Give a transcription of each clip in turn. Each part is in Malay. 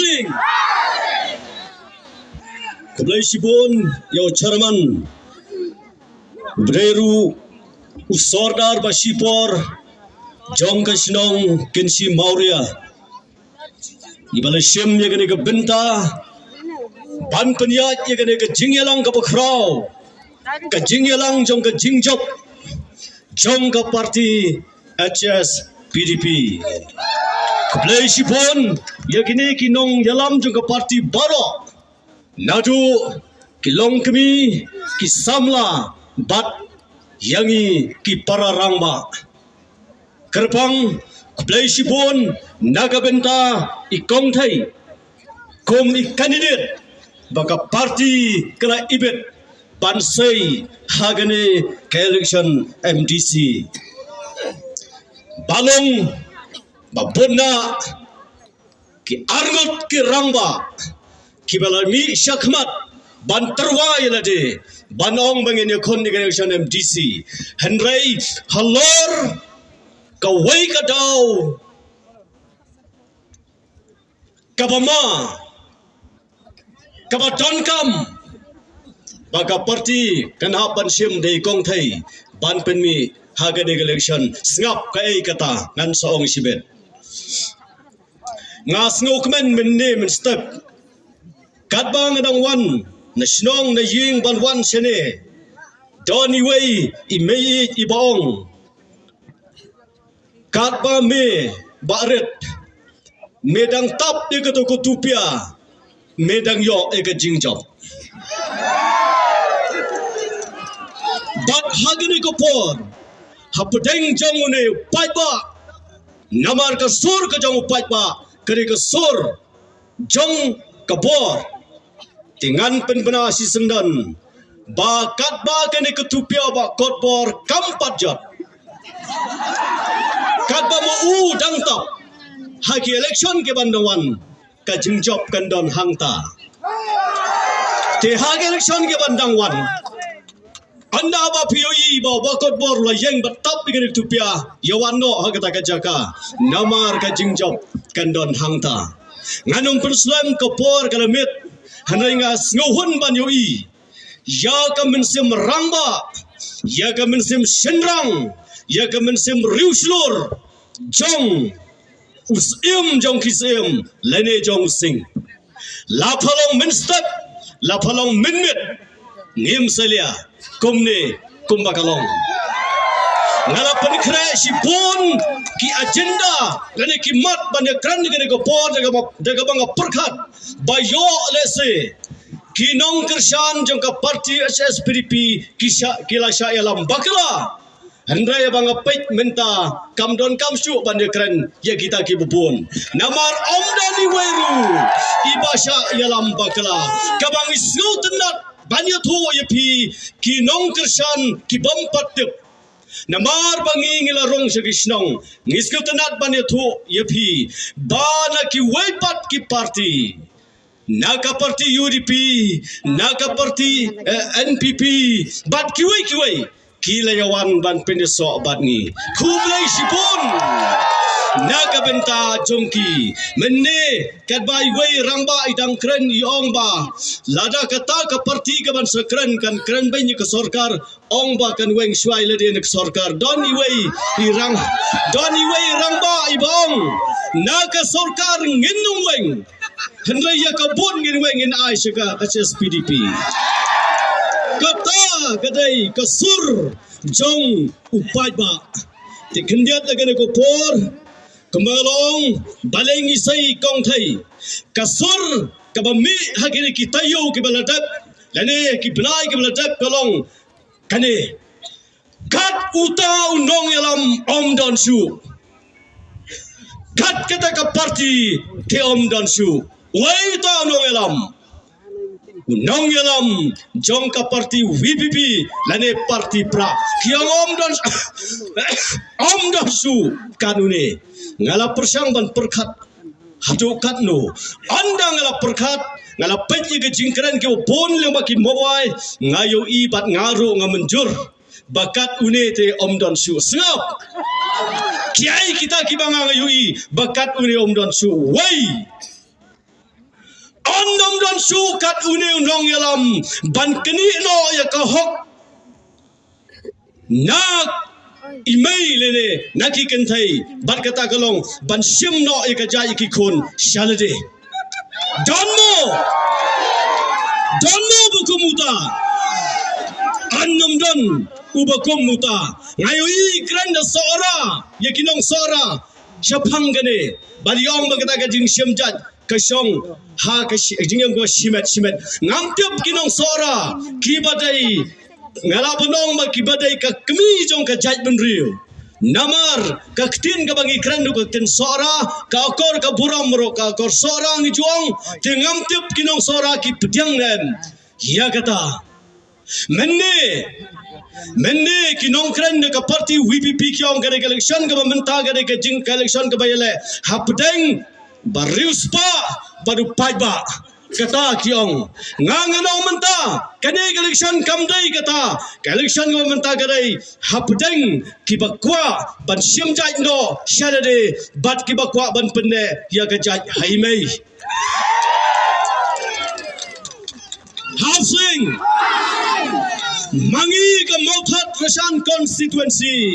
Muslim. Keblai sibon yo Chairman Breru Usordar Basipor Jong Kasnong Kinsi Maurya Ibala Shem yagane ke benta ban penyat yagane ke jingyalang ke bakrau ke jingyalang jong ke jingjok jong ke parti HS PDP Keblai sibon yagane kinong yalam jong ke parti Barok Nadu kilong kami kisamla bat yangi ki para rangba kerpang Keblai sibon naga benta ikong thai kom i candidate baka parti kala ibet bansai hagane ke election MDC balong babona ki arngot ki rangba Kibalami syakmat ban terwai lade banong bangin yakon ni election MDC Henry halor kawai kadau kabama kabatonkam baka parti kanhapan sim dei kong thai ban penmi haga de election ngap kai kata ngan saong sibet ngas ngokmen menne men step Katbang adang wan na sinong na ying ban wan sene doni wei imei ibong katba me baret medang tap de ko kutupia medang yo e ka jingjob bat hagni ko por hapdeng jong ne paiba namar ka sur ka jong paiba kare ka sur jong kabor Tingan penbena si sendan bakat ba kene ketupia ba kotbor kampat jat kat ba mu dang tap haki election ke bandawan ka jingjob kandon hangta te haki election ke bandawan anda ba POE ba kotbor la yeng batap kene ketupia yawanno hagata ka jaka namar ka jingjob kandon hangta nganong perslam kopor kalamit hanai ngas ngohun ban yoi ya ka mensim rangba ya ka mensim senrang ya ka mensim riuslur jong usim jong kisim lene jong sing la phalong minstep la phalong minmit ngim selia kumne kumbakalong ngala panikhra sipun ki agenda lane ki mat banya kran ni ko por daga banga perkhat bayo lese ki nong kershan jong ka parti HS PDP kila sya yalam bakla handrai banga peit menta kamdon kamsu banya kran ya kita ki bubun namar omdani weru ibasha yalam bakla kabang isnu tenat banya thu yepi ki nong kershan ki bampatip Namar bangi ngila rong segisnong ngiskil tenat bane thu yepi bana ki weipat ki parti naka parti UDP naka parti NPP bat kiwei kila yawan ban pendeso batni kublai sipun naga benta jongki menne kadbai wei rangba idang kren yong ba lada kata ka parti ka ban sekren kan kren banyi ke sorkar ong ba kan weng swai le de sorkar doni wei rangba ibong naga sorkar nginung weng hendrai ya ka bon ngin weng in ai seka HS PDP kata kadai kasur jong upai ba tikendiat lagane ko por kemalong baleng isai kong thai kasur kabami hagini kitayo ki baladap lane ki benai ki baladap kalong kane kat uta undong yalam om dan su kat kata ka parti ke om dan su wai ta undong yalam Nong yalam jong ka parti VPP lane parti pra kiang om dan su kanune ngala persang ban perkhat hadukat no anda ngala perkhat ngala petye ke jingkran ke bon le baki mobile ngayo i bat ngaro ngamenjur bakat une te om dan su sengap kiai kita kibanga ngayo i bakat une om dan su wai sukat une nong yalam ban kini no ya kahok nak imei lele naki kentai ban kata kalong ban sim no ya kajai ki khun shalade donmo bukumuta annam don ubakum muta ngayoi kranda sora yakinong sora syapang gane baliong bagata gajing syamjat kasong ha kajing go simet ngamtep kinong sora kibadai ngala benong ba kibadai ka kemi jong ka jaj benriu namar ka ktin ka bangi krandu ka tin sora ka akor ka buram ro ka akor sora ngi juang te ngamtep kinong sora ki pediang nem ya kata Menne ki nongkran ka parti VPP kyong gare election ka menta gare ka jing ka election ka bayale hapdeng barius pa baru paiba kata kyong ngangano menta kane election kamdai kata ka election ka menta gare hapdeng ki bakwa ban simjai no shalade bat ki bakwa ban penne ya ka jaj haimei housing mangi ke Mopat Rashan constituency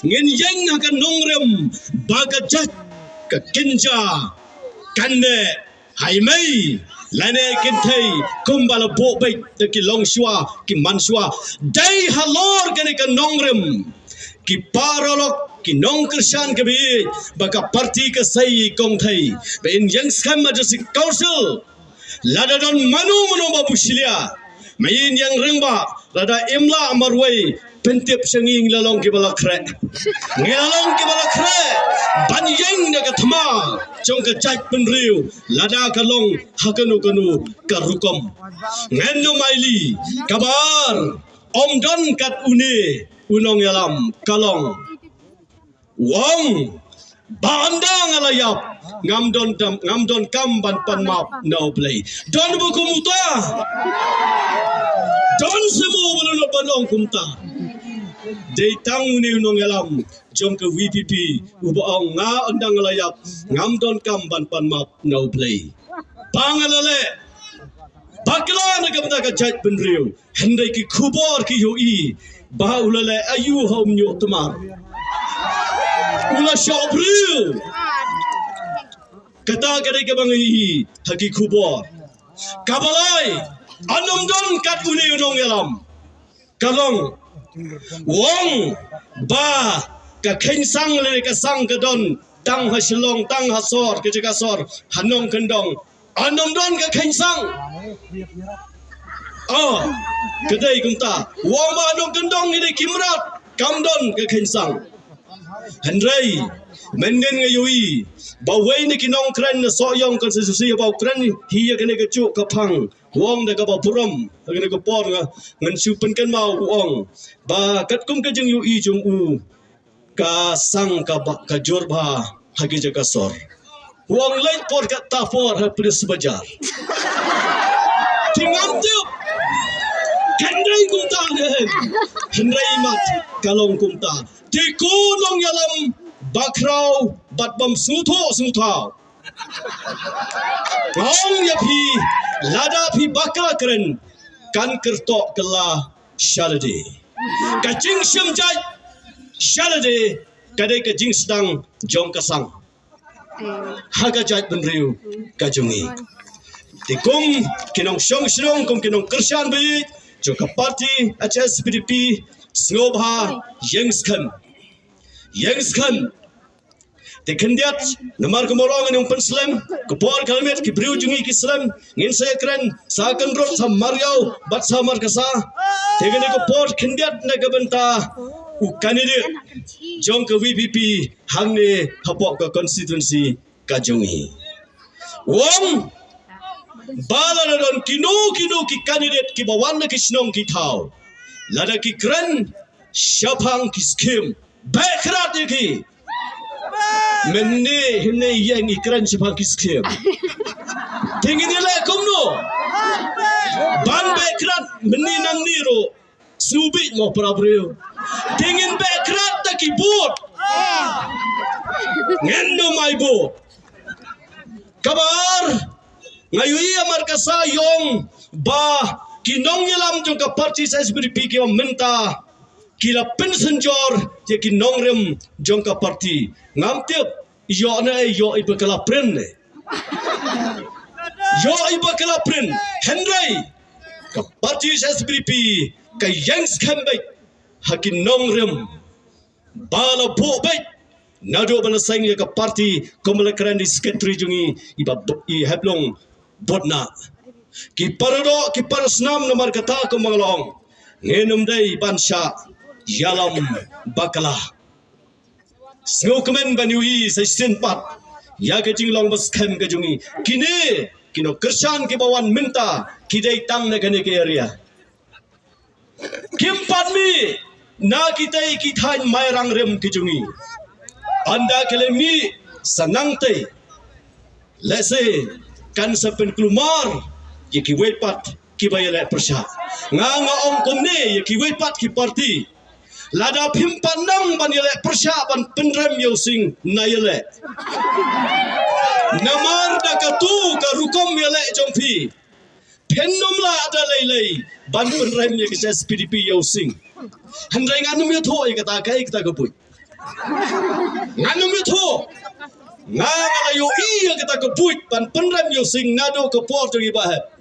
ngin yang akan nongrem bagajat ke kinja kande haimei lane kintai kumbala bo bai de ki longshwa ki manswa dai halor kene ke nongrem ki parolok ki nongkershan ke bi baka parti ke sai kong thai be in yang skam majestic council ladadon manu babusilia main yang rengba lada imla amarwai pentip senging lalong ki balakre ngelalong ki balakre ban yang da kathma chong ka chaj penriu lada kalong hakanu karukom ngeno maili kabar om don kat unong yalam kalong wong bandang alayap ngamdon kam ban panmap no play don bukumuta don semu belum bandong kumta day tang unong yalam jom ke VPP ubaong nga andang alayap ngamdon kam ban panmap no play pangalale bakla na kamta ka jaj benriu hendai ki khubor ki yoi ba ulale ayu hom nyo tamar ula shobril kata kare ke bangi haki khubor kabalai anum don kat uni unong yalam kalong wong ba ka khensang le ka sang ka don tang hasilong tang hasor ke jaga sor hanong kendong anum don ka khensang kedai kumta wong ba anong kendong ni kimrat kamdon ka khensang Hendrai menden ngayui bawai ni kinong kren na soyong konstitusi baw kren hiya kene ka chu ka phang wong da ka ba puram kene ka por ngan su pen kan mau wong ba kat kum ka jing ui jung u ka sang ka ba ka jor ba hagi jaga sor wong lain por ka ta for ha pres bajar tingam tu Hendrai kumta Hendrai mat kalong kumta Tiku nong yalam bakrau batbam sungthau Ong ya pi lada pi bakra keren kan kertok kela shalade kajing syamjai shalade kadai kajing sedang jong kasang haga jat benriu kajungi tikung kinong syong kum kinong kershan bi joka parti HS PDP Snobha Yengskan Tekendiat Namar Komorong Yang Penslam Kepor Kalmet Kibriu Jungi Kislam Ngin saya keren Sakan Rot Sam Mariau Bat Samar Kasa Tekene Kepor Kendiat Nagabenta Kandidat Jong ke VPP Hangne Hapok ke konstituensi Kajungi Wong Bala don kino ki kandidat ki bawan na kisnong ki tau lada ki kren syapang ki skim bekrat ki menne hine yang ikran syapang ki skim tingin nila kumno ban bekrat menne nang niro snubit mo prabreo tingin bekrat ta ki bot ngendo mai bot kabar ngayu ia markasa yong ba kinong yelam jong ka parti SBDP ki minta kila pension jor ye kinong rem jong ka parti ngam tiap yo na yo ibakala pren ne yo ibakala pren henry ka parti SBDP ka yangs khambai hakin nong rem bala bo bai nado bana saing ya ka parti komala krandi sekretari jungi iba I heblong bodna ki parado ki parasnam nomor kata ko manglong ngenum dai bansha yalam bakala snokemen baniwi sa senpat ya ke jinglong bas khem ke jungi kine kino kersan ke bawan minta kidai tang na gane ke area kim padmi na kitai kithain mairang rem ke jungi anda kelemi sanang te lese kan sapen klumar ye ki wepat ki bayale persya nga ong komne ye ki wepat ki parti lada pimpan nang ban yele persya ban penrem yosing na yele namar da katu ka rukom yele jongpi pennom la ada lei ban penrem ye ki SPDP yosing handai nganum yo thoi kata kai kata kapui nganum yo tho nga yo iya kita kebuit ban penrem yo sing nado ke por to ibahep